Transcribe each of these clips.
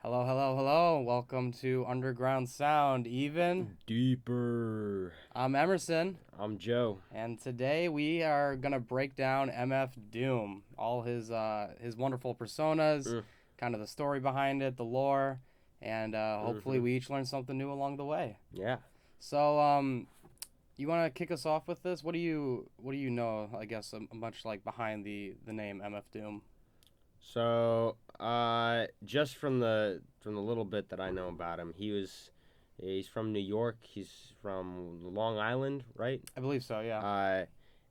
Hello, hello, hello. Welcome to Underground Sound. Deeper. I'm Emerson, I'm Joe. and today we are gonna break down MF Doom, all his wonderful personas, Mm, kind of the story behind it, the lore, and hopefully hmm we each learn something new along the way. Yeah. So, you want to kick us off with this? What do you know? I guess much like behind the name MF Doom. So, just from the little bit that I know about him, he's from New York. He's from Long Island, right? I believe so. Yeah. Uh,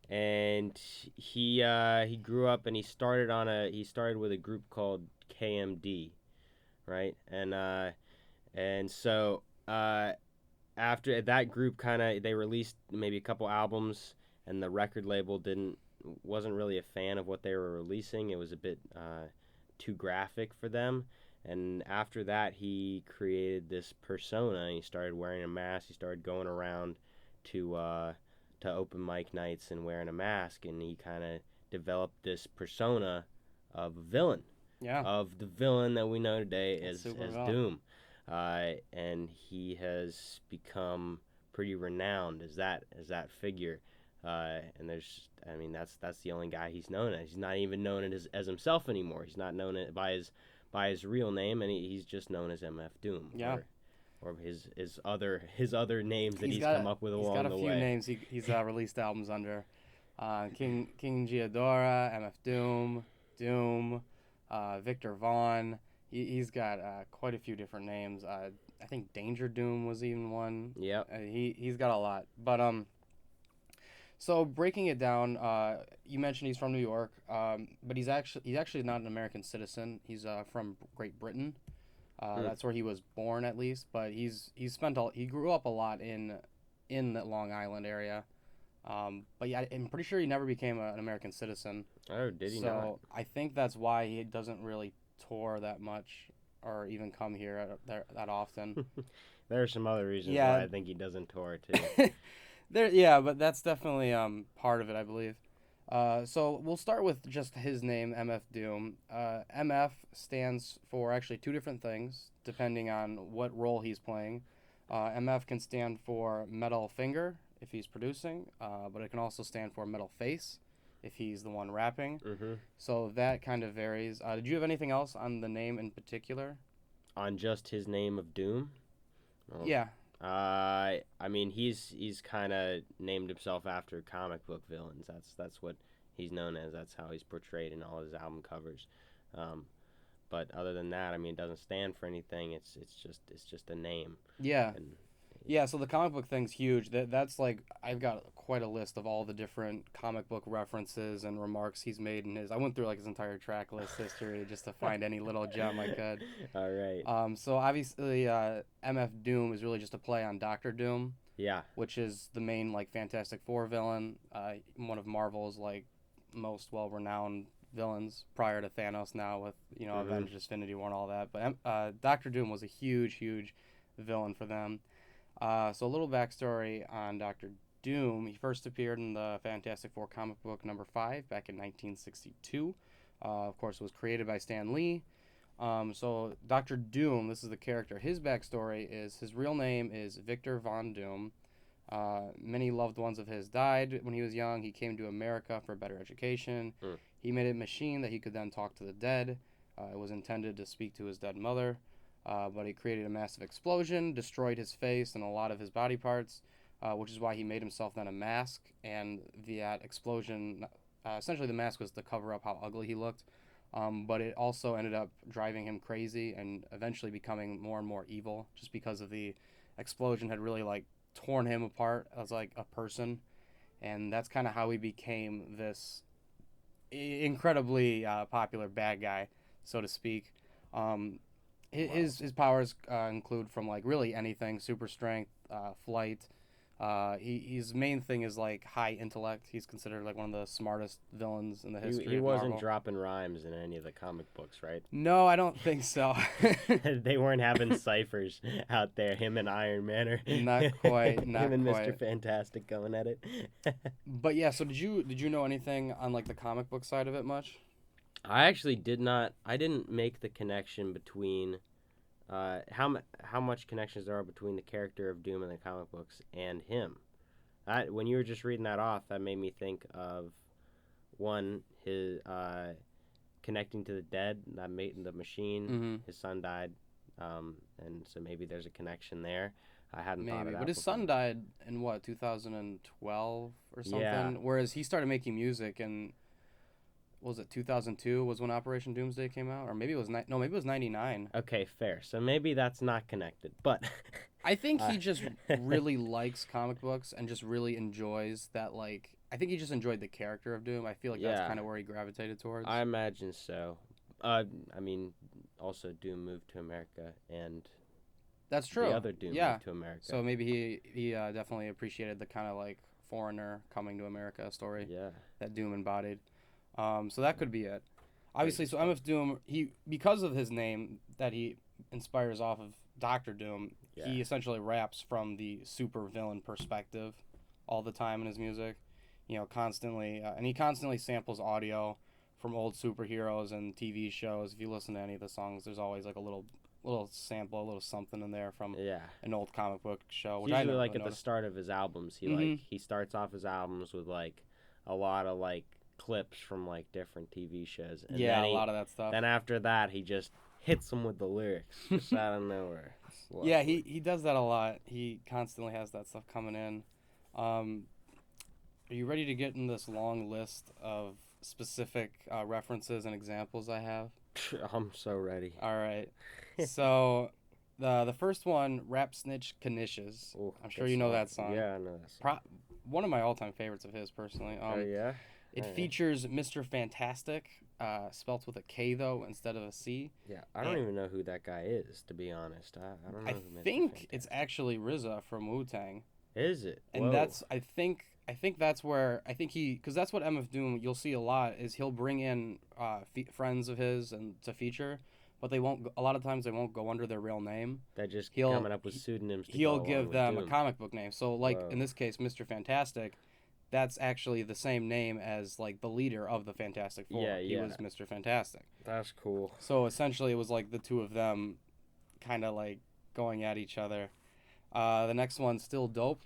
and he grew up and he started with a group called KMD, right? And so after that group kind of they released maybe a couple albums, and the record label didn't wasn't really a fan of what they were releasing. It was a bit too graphic for them. And after that, he created this persona. He started wearing a mask. He started going around to uh, to open mic nights and wearing a mask, and he kind of developed this persona of a villain, Yeah. of the villain that we know today That's super as villain. Doom, and he has become pretty renowned as that figure. And I mean, that's the only guy he's known as. He's not even known as himself anymore. He's not known by his real name, and he's just known as MF Doom, Yeah. or his other names that He's he's got come up with he's got along a the few way. names he's released albums under. King Giadora, MF Doom, Doom, Victor Vaughn. He's got quite a few different names. I think Danger Doom was even one. Yep. He's got a lot. But so breaking it down, you mentioned he's from New York, but he's actually not an American citizen. He's from Great Britain. Mm. That's where he was born, at least. But he grew up a lot in the Long Island area. But yeah, I'm pretty sure he never became an American citizen. Oh, did he not? So I think that's why he doesn't really tour that much or even come here that often. There are some other reasons why Yeah, I think he doesn't tour too. yeah, but that's definitely part of it, I believe. So we'll start with just his name, MF Doom. MF stands for actually two different things depending on what role he's playing. MF can stand for metal finger if he's producing, but it can also stand for metal face if he's the one rapping. hmm So that kind of varies. Did you have anything else on the name in particular? On just his name of Doom. Well, Yeah, I mean, he's kind of named himself after comic book villains. That's what he's known as. That's how he's portrayed in all his album covers. Um, but other than that, I mean, it doesn't stand for anything. It's just a name. yeah. And Yeah, so the comic book thing's huge. That's like I've got quite a list of all the different comic book references and remarks he's made in his. I went through like his entire track list history just to find any little gem I could. all right. So obviously, MF Doom is really just a play on Doctor Doom, Yeah. which is the main like Fantastic Four villain, one of Marvel's like most well-renowned villains prior to Thanos. Now with hmm Avengers, Infinity War, and all that. But Doctor Doom was a huge, huge villain for them. So a little backstory on Doctor Doom. He first appeared in the Fantastic Four comic book number 5 back in 1962. Of course, it was created by Stan Lee. So Doctor Doom, this is the character. His backstory is his real name is Victor Von Doom. Many loved ones of his died when he was young. He came to America for better education. Mm. He made a machine that he could then talk to the dead. It was intended to speak to his dead mother, but it created a massive explosion, destroyed his face and a lot of his body parts, which is why he made himself then a mask. And that explosion, essentially, the mask was to cover up how ugly he looked. But it also ended up driving him crazy and eventually becoming more and more evil just because of the explosion had really like torn him apart as like a person. And that's kind of how he became this incredibly popular bad guy, so to speak. Um, Wow. his powers include from like really anything: super strength, flight. His main thing is like high intellect. He's considered like one of the smartest villains in the history He of wasn't Marvel. dropping rhymes in any of the comic books, right? No, I don't think so. They weren't having ciphers out there. Him and Iron Man, or Not quite, him not and Mister quite. Fantastic going at it. But yeah, so did you know anything on like the comic book side of it much? I actually did not. I didn't make the connection between how much connections there are between the character of Doom in the comic books and him. When you were just reading that off, that made me think of one, his connecting to the dead, that made the machine. Mm-hmm. His son died, and so maybe there's a connection there. I hadn't thought of Maybe, that but his before. son died in what 2012 or something. Yeah. Whereas he started making music in what was it 2002 was when Operation Doomsday came out, or maybe it was no, maybe it was 99. Okay, fair. So maybe that's not connected, but I think uh, he just really likes comic books and just really enjoys that. Like, I think he just enjoyed the character of Doom. I feel like that's yeah, kind of where he gravitated towards. I imagine so. I mean, also Doom moved to America, and That's true. the other Doom Yeah. moved to America. So maybe he definitely appreciated the kind of like foreigner coming to America story Yeah. that Doom embodied. So that could be it. Obviously, Crazy so stuff. MF Doom, he because of his name that he inspires off of Doctor Doom, Yeah. he essentially raps from the super villain perspective all the time in his music. You know, constantly, and he constantly samples audio from old superheroes and TV shows. If you listen to any of the songs, there's always like a little sample, a little something in there from Yeah. an old comic book show, which I Usually never like really at the noticed. start of his albums, Mhm. he starts off his albums with like a lot of like clips from like different TV shows, and Yeah, then a lot of that stuff. then after that he just hits them with the lyrics just out of nowhere. It's Yeah, lovely. he does that a lot. He constantly has that stuff coming in. Um, are you ready to get in this long list of specific references and examples I have? I'm so ready. All right. So the first one, Rap Snitch Knishes. Ooh, I'm sure good you know that song. Yeah, I know that song. One of my all-time favorites of his, personally. Oh yeah. It Oh, yeah. features Mr. Fantastic, spelt with a K though instead of a C. Yeah, I don't even know who that guy is, to be honest. I don't know I who Mr. think Fantastic it's actually RZA from Wu-Tang. is. It? And Whoa. that's I think that's where I think he because that's what MF Doom you'll see a lot is he'll bring in friends of his and to feature, but they won't a lot of times they won't go under their real name. That just He'll coming up with pseudonyms. To he'll go along give with them a Doom. comic book name. So like Whoa. in this case, Mr. Fantastic, that's actually the same name as like the leader of the Fantastic Four. Yeah, He yeah. was Mr. Fantastic. That's cool. So essentially, it was like the two of them, kind of like going at each other. The next one's still dope.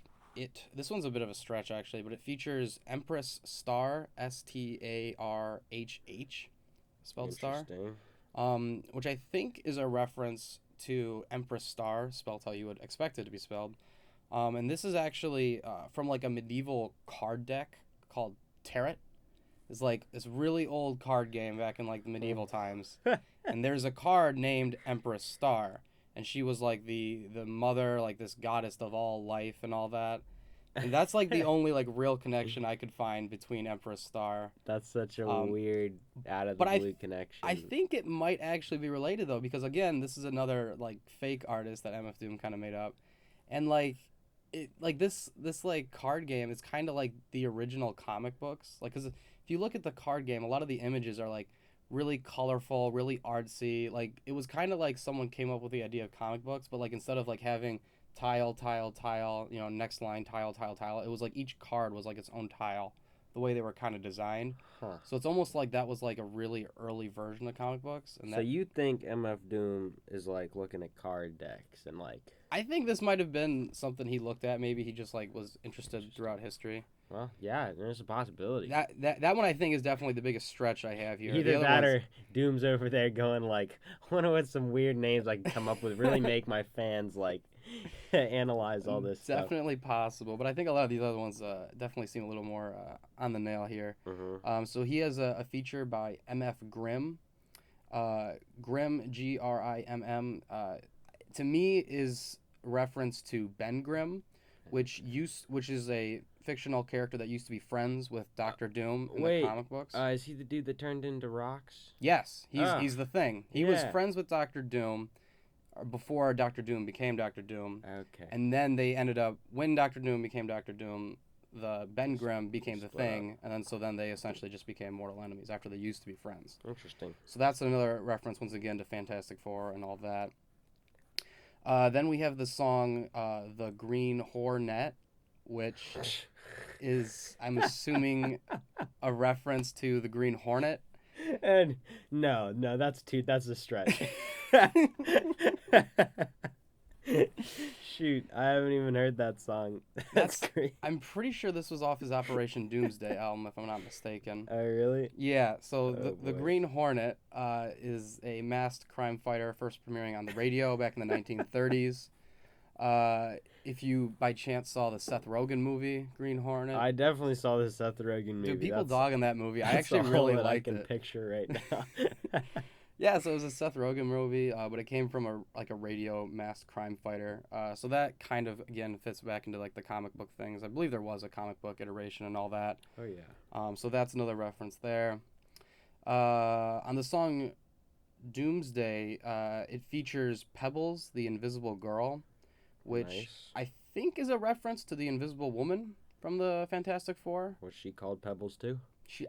This one's a bit of a stretch actually, but it features Empress Star, Starhh, spelled Star, Interesting. which I think is a reference to Empress Star, spelled how you would expect it to be spelled. And this is actually from like a medieval card deck called Tarot. It's like this really old card game back in like the medieval times, and there's a card named Empress Star, and she was like the mother, like this goddess of all life and all that. And that's like the only like real connection I could find between Empress Star. That's such a Um, weird out of the but blue connection. I think it might actually be related though, because again, this is another like fake artist that MF Doom kind of made up, and like it like this like card game is kind of like the original comic books, like because if you look at the card game, a lot of the images are like really colorful, really artsy. Like it was kind of like someone came up with the idea of comic books, but like instead of like having tile, tile, tile, you know, next line, tile, tile, tile, it was like each card was like its own tile, the way they were kind of designed. Huh. So it's almost like that was like a really early version of comic books, and So that you think MF Doom is like looking at card decks and like, I think this might have been something he looked at. Maybe he just like was interested throughout history. well, yeah, there's a possibility. That one I think is definitely the biggest stretch I have here. The Either other that ones- or Doom's over there going like, I wonder what some weird names I can come up with. Really make my fans like analyze all this stuff. definitely possible, but I think a lot of these other ones definitely seem a little more on the nail here. Mm-hmm. So he has a feature by MF Grimm. Grimm, Grimm, to me is reference to Ben Grimm, which is a fictional character that used to be friends with Doctor Doom in wait, the comic books. Is he the dude that turned into rocks? Yes, Ah, he's the Thing. He was yeah. friends with Doctor Doom before Doctor Doom became Doctor Doom, Okay. and then they ended up when Doctor Doom became Doctor Doom. The Ben Grimm became the Split up. Thing, and then they essentially just became mortal enemies after they used to be friends. Interesting. So that's another reference once again to Fantastic Four and all that. Then we have the song "The Green Hornet," which is I'm assuming a reference to the Green Hornet. And no, that's a stretch. heard that song. That's That's great. I'm pretty sure this was off his Operation Doomsday album, if I'm not mistaken. Oh, really? Yeah, so Oh, the boy. Green Hornet is a masked crime fighter first premiering on the radio back in the 1930s. If you by chance saw the Seth Rogen movie Green Hornet, I definitely saw the Seth Rogen movie. dude, people That's dogging that movie. I that's actually all really that I liked can it. picture right now. Yeah, so it was a Seth Rogen movie, but it came from a radio masked crime fighter. So that kind of again fits back into like the comic book things. I believe there was a comic book iteration and all that. Oh yeah. So that's another reference there. On the song Doomsday, it features Pebbles, the Invisible Girl, which Nice. I think is a reference to the Invisible Woman from the Fantastic Four. Was she called Pebbles too?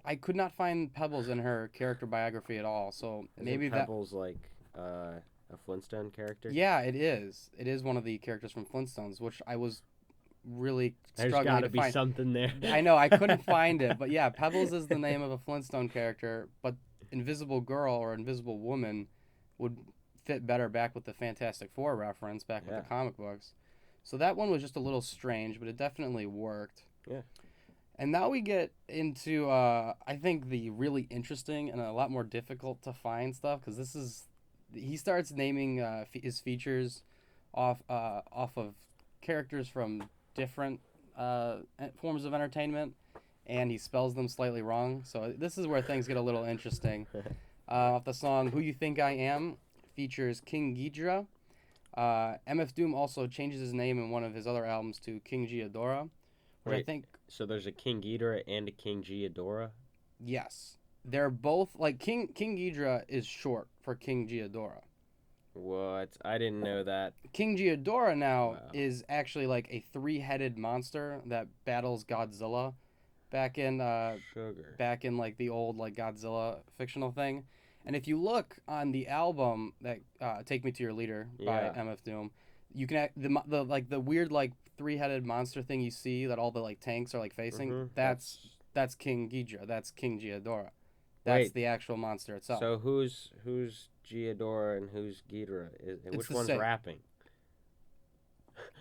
I could not find Pebbles in her character biography at all, so Isn't maybe that. Pebbles like a Flintstone character? Yeah, it is. It is one of the characters from Flintstones, which I was really There's struggling got to to be find. something there. I know I couldn't find it, but yeah, Pebbles is the name of a Flintstone character, but Invisible Girl or Invisible Woman would fit better back with the Fantastic Four reference back with Yeah. the comic books. So that one was just a little strange, but it definitely worked. Yeah. And now we get into, I think, the really interesting and a lot more difficult to find stuff, because he starts naming his features off of characters from different forms of entertainment, and he spells them slightly wrong. So this is where things get a little interesting. Off the song "Who You Think I Am" features King Ghidra. MF Doom also changes his name in one of his other albums to King Ghidorah, which I Wait. think. So there's a King Ghidorah and a King Ghidorah? Yes. They're both like King Ghidra is short for King Ghidorah. What? I didn't know that. King Ghidorah now Wow. is actually like a three-headed monster that battles Godzilla back in Sugar. like the old like Godzilla fictional thing. And if you look on the album that Take Me to Your Leader by Yeah. MF Doom, you can the like the weird like three-headed monster thing you see that all the like tanks are like facing. Mhm. That's King Ghidra. That's King Ghidorah. That's Wait. the actual monster itself. So who's Ghidorah and who's Ghidorah? Which the one's same. rapping?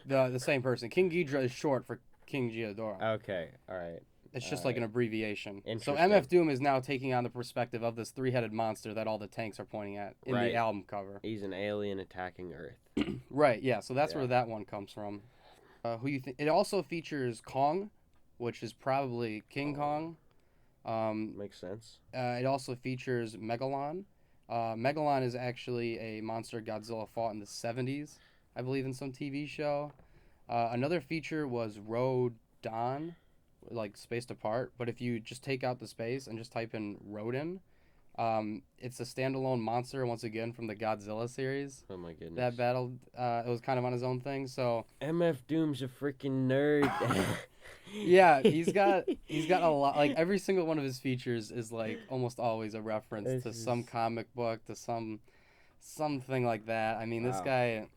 The same person. King Ghidra is short for King Ghidorah. Okay. All right. It's just like an abbreviation. So Interesting. MF Doom is now taking on the perspective of this three-headed monster that all the tanks are pointing at in Right. the album cover. He's an alien attacking Earth. Right, yeah, so that's Yeah. where that one comes from. Who you think? It also features Kong, which is probably King Kong. Makes sense. It also features Megalon. Megalon is actually a monster Godzilla fought in the 70s, I believe, in some TV show. Another feature was Rodan, like spaced apart. But if you just take out the space and just type in Rodan, it's a standalone monster once again from the Godzilla series Oh my goodness. that battled. It was kind of on his own thing. So MF Doom's a freaking nerd. yeah, he's got a lot. Like every single one of his features is like almost always a reference This to some is- comic book, to something like that. I mean, this Wow. guy.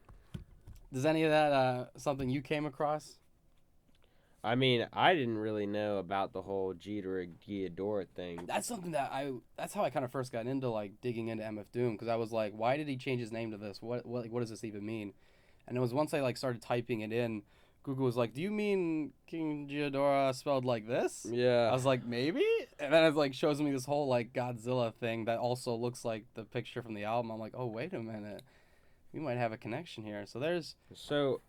Does any of that something you came across? I mean, I didn't really know about the whole Ghidorah thing. That's something that's how I kind of first got into like digging into MF Doom, because I was like, why did he change his name to this? What does this even mean? And it was once I like started typing it in, Google was like, do you mean King Ghidorah spelled like this? Yeah. I was like, maybe? And then it like shows me this whole like Godzilla thing that also looks like the picture from the album. I'm like, oh wait a minute, we might have a connection here. So there's So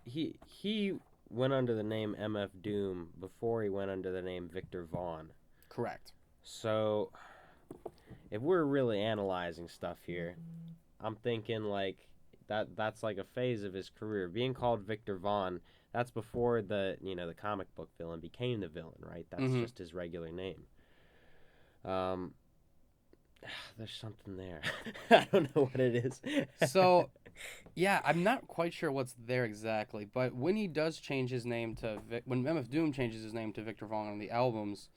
he went under the name MF Doom before he went under the name Victor Vaughn. correct. So if we're really analyzing stuff here, I'm thinking like that's like a phase of his career. Being called Victor Vaughn, that's before the comic book villain became the villain, right? That's Mhm. just his regular name. There's something there. I don't know what it is. So, yeah, I'm not quite sure what's there exactly, but when he does change his name to when MF Doom changes his name to Victor Vaughn on the albums,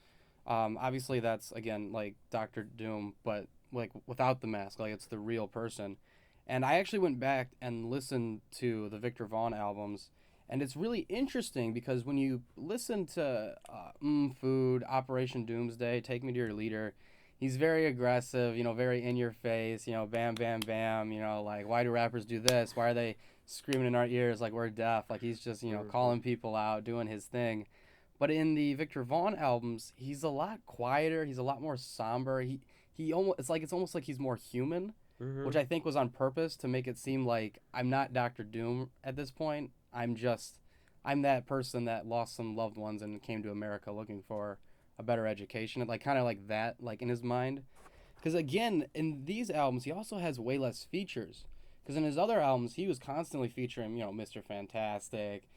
obviously that's again like Doctor Doom, but like without the mask, like it's the real person. And I actually went back and listened to the Victor Vaughn albums, and it's really interesting because when you listen to Food, Operation Doomsday, Take Me to Your Leader, he's very aggressive, very in your face, bam, bam, bam, like, why do rappers do this? Why are they screaming in our ears like we're deaf? Like, he's just, Mm-hmm. calling people out, doing his thing. But in the Victor Vaughn albums, he's a lot quieter. He's a lot more somber. He almost it's almost like he's more human, Mm-hmm. which I think was on purpose to make it seem like I'm not Doctor Doom at this point. I'm that person that lost some loved ones and came to America looking for a better education. Like kind of like that, like in his mind. Because again, in these albums, he also has way less features. Because in his other albums, he was constantly featuring, Mr. Fantastic,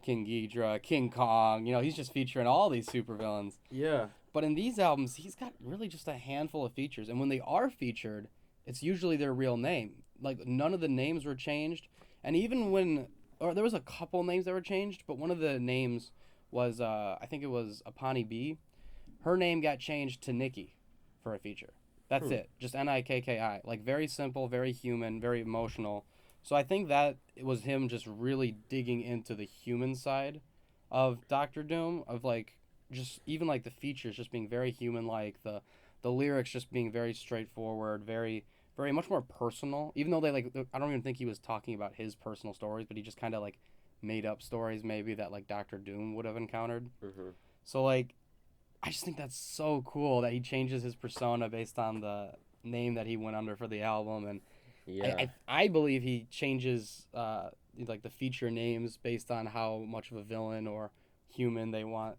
King Ghidorah, King Kong. He's just featuring all these supervillains. Yeah. But in these albums, he's got really just a handful of features. And when they are featured, it's usually their real name. Like, none of the names were changed. And even when, or there was a couple names that were changed, but one of the names was, I think it was Apani B. Her name got changed to Nikki for a feature. That's Hmm. it. Just Nikki. Like, very simple, very human, very emotional. So I think that it was him just really digging into the human side of Doctor Doom, of like just even like the features just being very human, like the lyrics just being very straightforward, very much more personal. Even though I don't even think he was talking about his personal stories, but he just kind of like made up stories maybe that like Doctor Doom would have encountered. Mm-hmm. So like I just think that's so cool that he changes his persona based on the name that he went under for the album. And I Yeah. I, I believe he changes like the feature names based on how much of a villain or human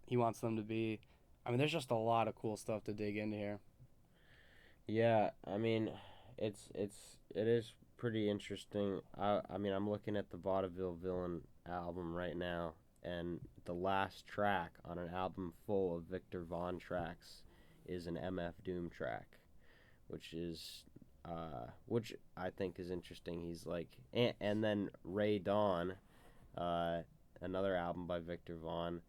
he wants them to be. I mean, there's just a lot of cool stuff to dig into here. Yeah. I mean, it is pretty interesting. I mean, I'm looking at the Vaudeville Villain album right now, and the last track on an album full of Victor Vaughn tracks is an MF Doom track, which is which I think is interesting. He's like, and then Ray Dawn, uh, another album by Victor Vaughn.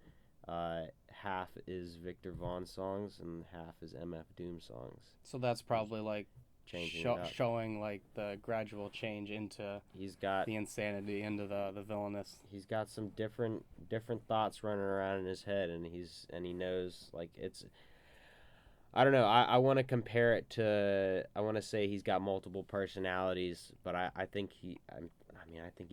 Half is Victor Vaughn songs and half is MF Doom songs. So that's He's probably like changing it up. showing like the gradual change into He's got the insanity, into the villainous. he's got some different thoughts running around in his head, and he knows like it's. I don't know. I want to compare it to. I want to say he's got multiple personalities, but I think I mean I think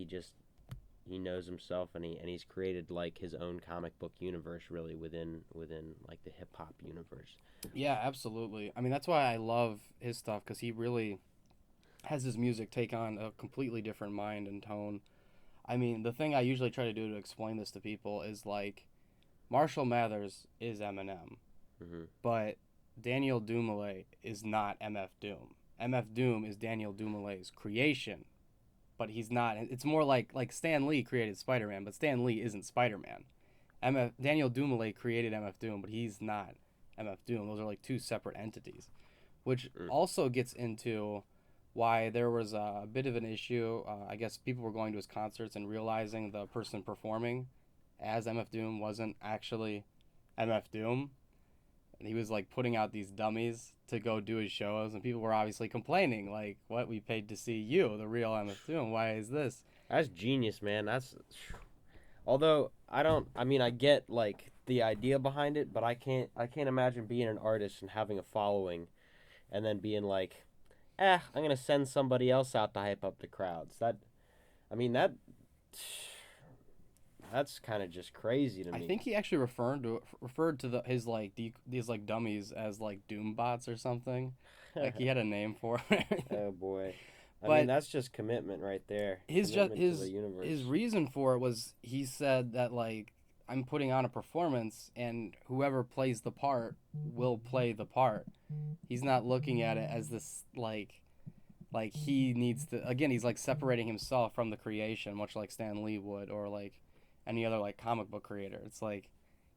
he knows himself, and he's created like his own comic book universe really within like the hip hop universe. Yeah, absolutely. I mean, that's why I love his stuff because he really has his music take on a completely different mind and tone. I mean, the thing I usually try to do to explain this to people is like Marshall Mathers is Eminem, Mm-hmm. but Daniel Dumoulin is not MF Doom. MF Doom is Daniel Dumoulin's creation, but he's not. It's more like Stan Lee created Spider Man, but Stan Lee isn't Spider Man. Daniel Dumoulin created MF Doom, but he's not MF Doom. Those are like two separate entities, which Mm. also gets into why there was a bit of an issue. I guess people were going to his concerts and realizing the person performing as MF Doom wasn't actually MF Doom. And he was like putting out these dummies to go do his shows, and people were obviously complaining, like, "What, we paid to see you, the real MF Doom? Why is this?" That's genius, man. That's although I don't. I mean, I get like the idea behind it, but I can't imagine being an artist and having a following, and then being like, I'm gonna send somebody else out to hype up the crowds. I mean, that's kind of just crazy to I me. think he actually referred to these like dummies as like Doom bots or something. Like he had a name for it. Oh boy. I mean, But that's just commitment right there. his just Commitment to the universe. his reason for it was he said that like I'm putting on a performance and whoever plays the part will play the part. He's not looking at it as this like he needs to, again, he's like separating himself from the creation much like Stan Lee would, or like any other like comic book creator. It's like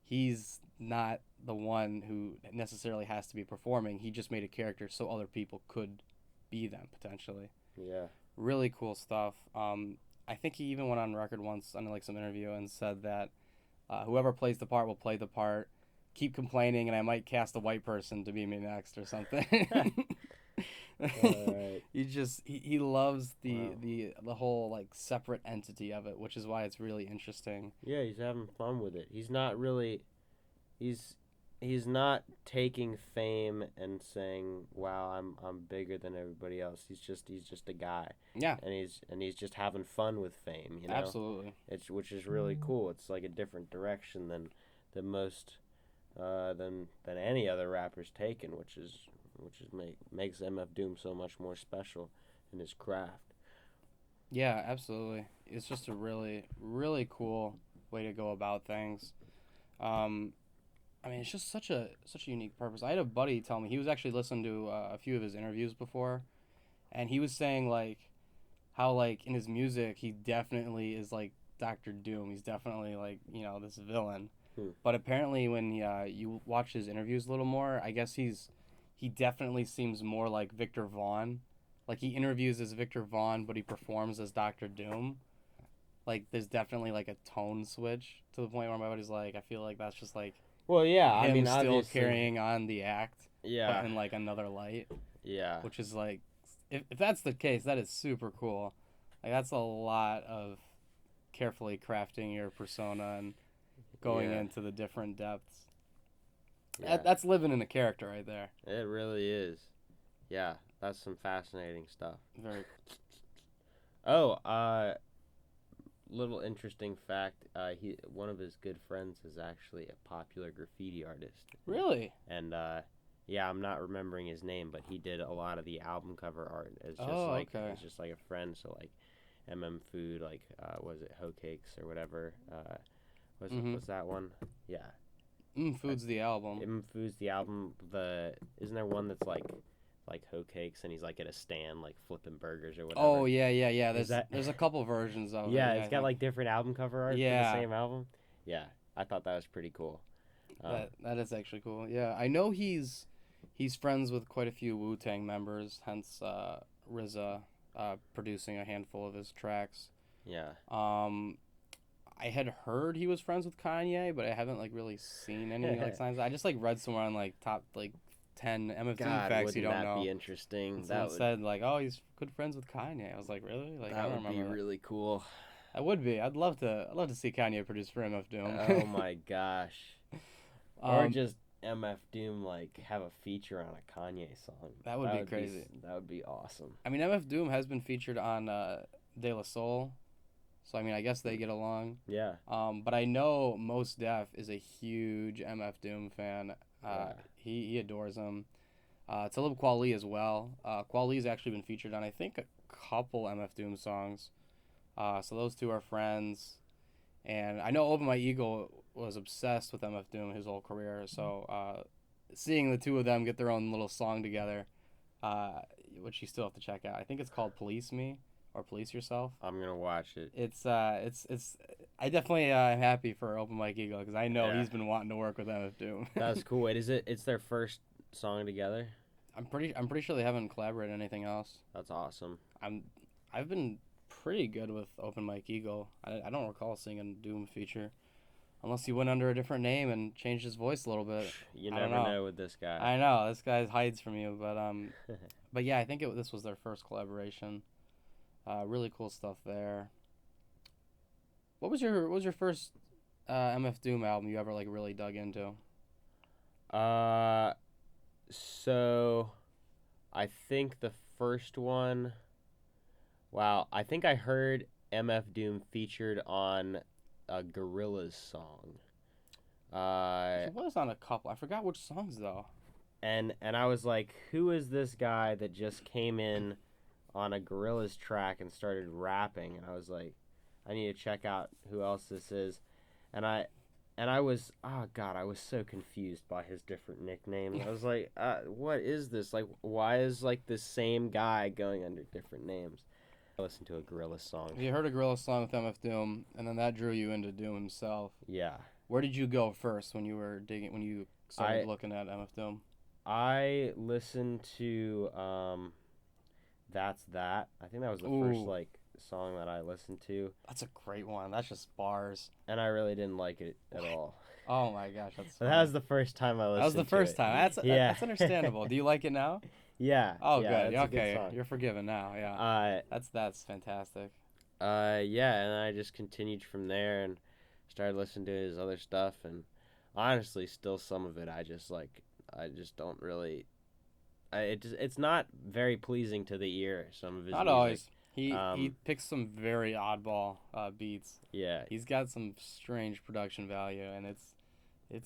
he's not the one who necessarily has to be performing. He just made a character so other people could be them potentially. Yeah. Really cool stuff. I think he even went on record once on like some interview and said that whoever plays the part will play the part. Keep complaining, and I might cast a white person to be me next or something. All right. He loves Wow. the whole like separate entity of it, which is why it's really interesting. Yeah, he's having fun with it. He's not really. He's he's not taking fame and saying, "Wow, I'm bigger than everybody else." He's just a guy, Yeah, and he's just having fun with fame, you know. absolutely. It's which is really cool. It's like a different direction than most than any other rapper's taken, which makes MF Doom so much more special in his craft. Yeah, absolutely. It's just a really, really cool way to go about things. Um, I mean, it's just such a unique purpose. I had a buddy tell me he was actually listening to a few of his interviews before, and he was saying like how like in his music he definitely is like Doctor Doom. He's definitely like this villain. Hmm. But apparently, when you watch his interviews a little more, I guess he definitely seems more like Victor Vaughn. Like he interviews as Victor Vaughn, but he performs as Doctor Doom. Like there's definitely like a tone switch to the point where my buddy's like, I feel like that's just like Well, yeah, I him mean, still obviously, carrying on the act, but yeah, in like another light, yeah, which is like, if that's the case, that is super cool. Like that's a lot of carefully crafting your persona and going yeah, into the different depths. yeah. That's living in a character right there. It really is. Yeah, that's some fascinating stuff. Very Oh, little interesting fact. He one of his good friends is actually a popular graffiti artist. really. And yeah, I'm not remembering his name, but he did a lot of the album cover art. It's just Oh, like okay. it's just like a friend. So like Food, like was it Hoe Cakes or whatever? Was that one? Yeah, Food's the album. Food's the album. Isn't there one that's like Hoe Cakes and he's like at a stand like flipping burgers or whatever? Oh yeah. Is that There's a couple versions of it. yeah, Yeah, it's I got think. like different album cover art for the Yeah, same album. Yeah, I thought that was pretty cool. that is actually cool. Yeah, I know he's friends with quite a few Wu Tang members. Hence, RZA producing a handful of his tracks. Yeah, Um, I had heard he was friends with Kanye, but I haven't like really seen any like signs. I just like read somewhere on like top like 10 MF Doom God, facts you wouldn't don't that know. be interesting? And someone said like, "Oh, he's good friends with Kanye." I was like, "Really?" Like, I That don't would be remember. really cool. I would be. I'd love to see Kanye produce for MF Doom. Oh my gosh. Or um, just MF Doom like have a feature on a Kanye song. that would be crazy. That would be awesome. I mean, MF Doom has been featured on De La Soul, so I mean, I guess they get along. Yeah. But I know Mos Def is a huge MF Doom fan. Yeah. He adores him. Talib Kweli as well. Kweli's actually been featured on I think a couple MF Doom songs. So those two are friends. And I know Open My Eagle was obsessed with MF Doom his whole career. So seeing the two of them get their own little song together, uh, which you still have to check out. I think it's called Police Me or Police Yourself. I'm gonna watch it. It's. I definitely am happy for Open Mike Eagle because I know Yeah. he's been wanting to work with MF Doom. That's cool. Wait, is it? It's their first song together. I'm pretty sure they haven't collaborated on anything else. That's awesome. I've been pretty good with Open Mike Eagle. I don't recall seeing a Doom feature, unless he went under a different name and changed his voice a little bit. You I don't never know. know with this guy. I know this guy hides from you, but yeah, I think this was their first collaboration. Really cool stuff there. What was your first MF Doom album you ever like really dug into? uh, so I think the first one. Wow, I think I heard MF Doom featured on a Gorillaz song. It was on a couple. I forgot which songs though. And I was like, who is this guy that just came in on a Gorillaz track and started rapping? And I was like, I need to check out who else this is. And I was, oh god, I was so confused by his different nicknames. I was like, what is this? Like, why is like the same guy going under different names? I listened to a Gorillaz song. You heard a Gorillaz song with MF Doom, and then that drew you into Doom himself. Yeah. Where did you go first when you were digging when you started looking at MF Doom? I listened to That's That. I think that was the first Ooh. like song that I listened to, That's a great one. That's just bars. and I really didn't like it at all. Oh my gosh, that's But funny. that was the first time I listened. That was the to first it. time. Yeah. That's understandable. Do you like it now? Yeah. Oh, yeah, good. That's a Okay, good song. you're forgiven now. Yeah, that's fantastic. Yeah, and I just continued from there and started listening to his other stuff, and honestly, still some of it, I just don't really. It's not very pleasing to the ear. Some of his Not music. always. He picks some very oddball beats. Yeah, He's got some strange production value, and it's it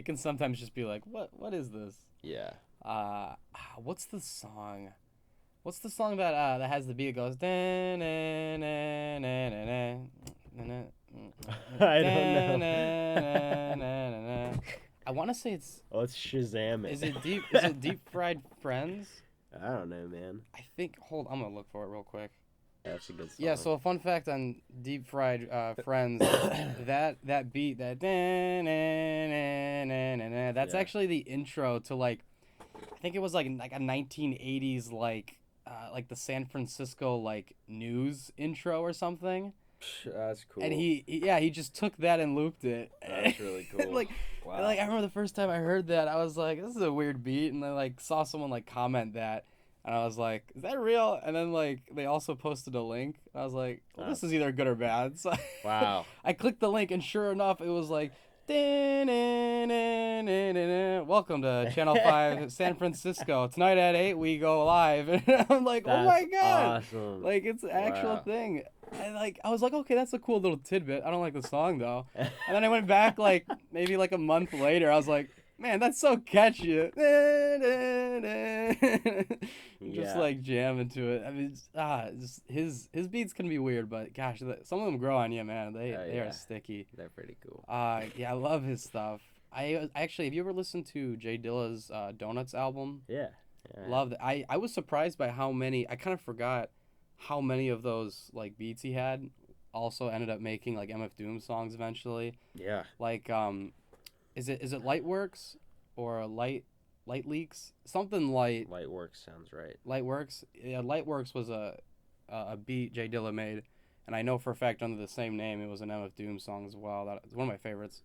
can sometimes just be like, what is this? yeah. Uh, what's the song? What's the song that has the beat that goes I don't know. I want to say it's Let's Shazam it. is it Deep Fried Friends? I don't know, man. I think I'm gonna look for it real quick. That's a good song. Yeah, so a fun fact on Deep Fried Friends, that beat, that's Yeah. actually the intro to I think it was like a 1980s like the San Francisco news intro or something. That's cool. And he just took that and looped it. That's really cool. Wow. I remember the first time I heard that, I was like, this is a weird beat, and I saw someone comment that. And I was like, is that real? And then they also posted a link. And I was like, well, this is either good or bad. So Wow. I clicked the link, and sure enough, it was like, welcome to Channel 5 San Francisco. Tonight at 8 we go live. And I'm like, oh my god. Awesome. It's an actual thing. And I was like, okay, that's a cool little tidbit. I don't like the song though. And then I went back maybe a month later. I was like, man, that's so catchy. Just jamming to it. I mean, just his beats can be weird, but gosh, some of them grow on you, man. They are sticky. They're pretty cool. Yeah, I love his stuff. I actually, have you ever listened to Jay Dilla's Donuts album? Yeah. Love that. I was surprised by how many. I kind of forgot how many of those beats he had also ended up making MF Doom songs eventually. Yeah. Is it Lightworks or Light Leaks? Something light. Lightworks sounds right. Lightworks. Yeah, Lightworks was a beat Jay Dilla made, and I know for a fact under the same name it was an MF Doom song as well. That's one of my favorites.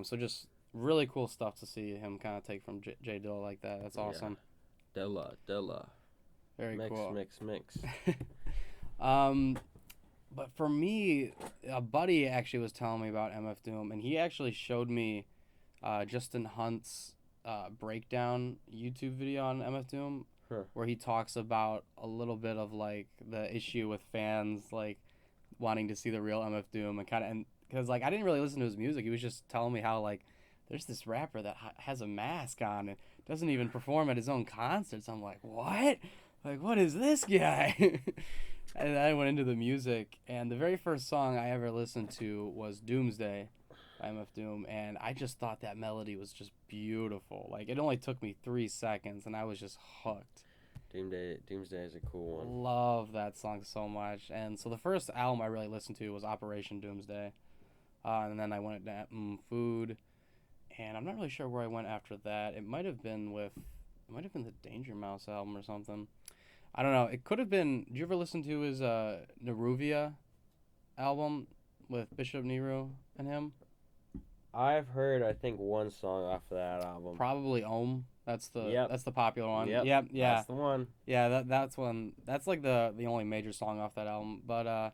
So just really cool stuff to see him kind of take from Jay Dilla like that. That's awesome. Yeah. Dilla. Very cool. Mix. But for me, a buddy actually was telling me about MF Doom, and he actually showed me Justin Hunt's breakdown YouTube video on MF Doom, where he talks about a little bit of the issue with fans wanting to see the real MF Doom and because I didn't really listen to his music. He was just telling me how there's this rapper that has a mask on and doesn't even perform at his own concerts. I'm like, what? What is this guy? And then I went into the music, and the very first song I ever listened to was Doomsday by MF Doom, and I just thought that melody was just beautiful. It only took me 3 seconds, and I was just hooked. Doomsday is a cool one. Love that song so much. And so the first album I really listened to was Operation Doomsday, and then I went to Food, and I'm not really sure where I went after that. It might have been the Danger Mouse album or something. I don't know. It could have been. Did you ever listen to his Neruvia album with Bishop Nehru and him? I've heard, I think, one song off of that album. Probably Om. That's the popular one. Yep. Yeah. That's the one. Yeah, that's one. That's the only major song off that album. But I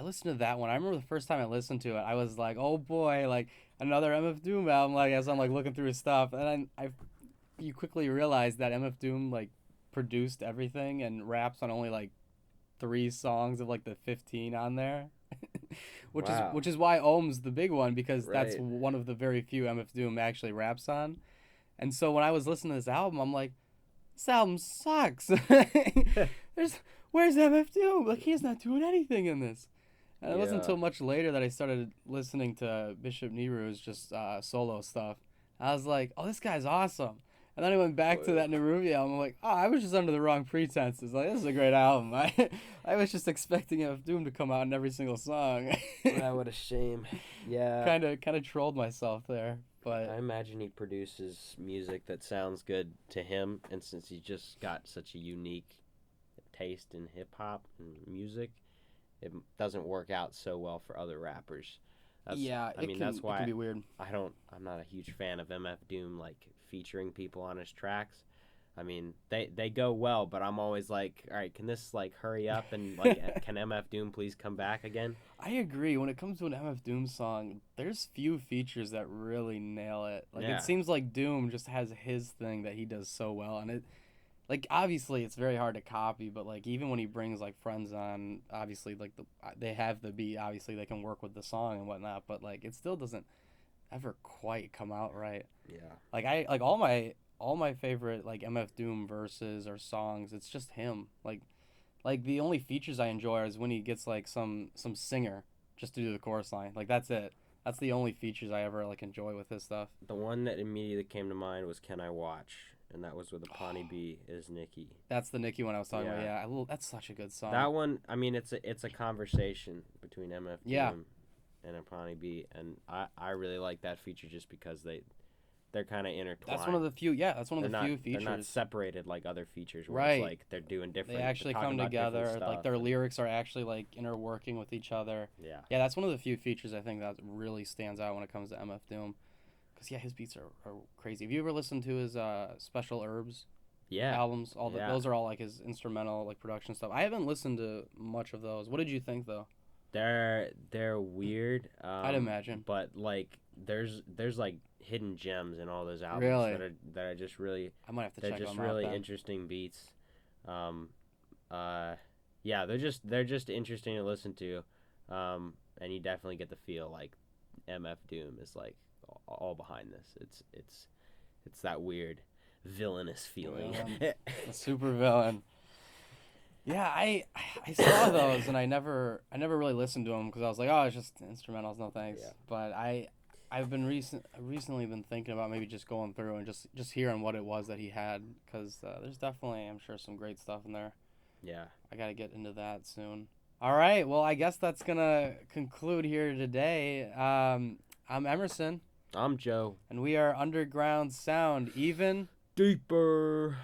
listened to that one. I remember the first time I listened to it, I was like, oh boy, another MF Doom album. As I'm looking through his stuff, and you quickly realize that MF Doom produced everything and raps on only 3 songs of the 15 on there. which is why Ohm's the big one, because that's one of the very few MF Doom actually raps on. And so when I was listening to this album, I'm like, this album sucks. Where's MF Doom? He's not doing anything in this. And it wasn't until much later that I started listening to Bishop Nehru's just solo stuff. I was like, oh, this guy's awesome. And then I went back to that Neruvia album. I'm like, oh, I was just under the wrong pretenses. This is a great album. I was just expecting MF Doom to come out in every single song. What a shame. Yeah. Kind of trolled myself there. But I imagine he produces music that sounds good to him, and since he's just got such a unique taste in hip hop and music, it doesn't work out so well for other rappers. That's why it can be weird. I'm not a huge fan of MF Doom featuring people on his tracks. I mean, they go well, but I'm always like, all right, can this like hurry up and like can MF Doom please come back again? I agree. When it comes to an MF Doom song, there's few features that really nail it. Like it Yeah, seems like Doom just has his thing that he does so well, and it like obviously it's very hard to copy, but like even when he brings like friends on, obviously like they have the beat, obviously they can work with the song and whatnot, but like it still doesn't ever quite come out right. yeah, Like I like all my favorite like MF Doom verses or songs, it's just him. Like the only features I enjoy is when he gets like some singer just to do the chorus line. Like that's it. That's the only features I ever like enjoy with his stuff. the one that immediately came to mind was "Can I Watch," and that was with a Pawnee B is Nikki. That's the Nicki one I was talking about. Yeah, Yeah, that's such a good song. that one. I mean, it's a conversation between MF Yeah, Doom and a Pawnee B, and I really like that feature just because they're kind of intertwined. that's one of the few. Yeah, that's one of the few They're not features. separated like other features where it's Right. like they're doing They different. They're actually talking come about different together. Like stuff. their And, lyrics are actually like interworking with each other. yeah, Yeah, that's one of the few features I think that really stands out when it comes to MF Doom. Cause yeah, his beats are crazy. Have you ever listened to his Special Herbs yeah, albums? All yeah. those are all like his instrumental like production stuff. I haven't listened to much of those. What did you think though? They're weird. I'd imagine. But like there's like hidden gems in all those albums Really, that are just really I might have to they're check just them out really then. interesting beats. Um, yeah, they're just interesting to listen to. And you definitely get the feel like MF Doom is like all behind this. It's that weird villainous feeling. Villain. A super villain. Yeah, I saw those and I never really listened to them because I was like, oh, it's just instrumentals, no thanks. Yeah. But I've been recently been thinking about maybe just going through and just hearing what it was that he had because there's definitely I'm sure some great stuff in there. Yeah. I got to get into that soon. All right, well I guess that's gonna conclude here today. I'm Emerson, I'm Joe. and we are Underground Sound. Even Deeper.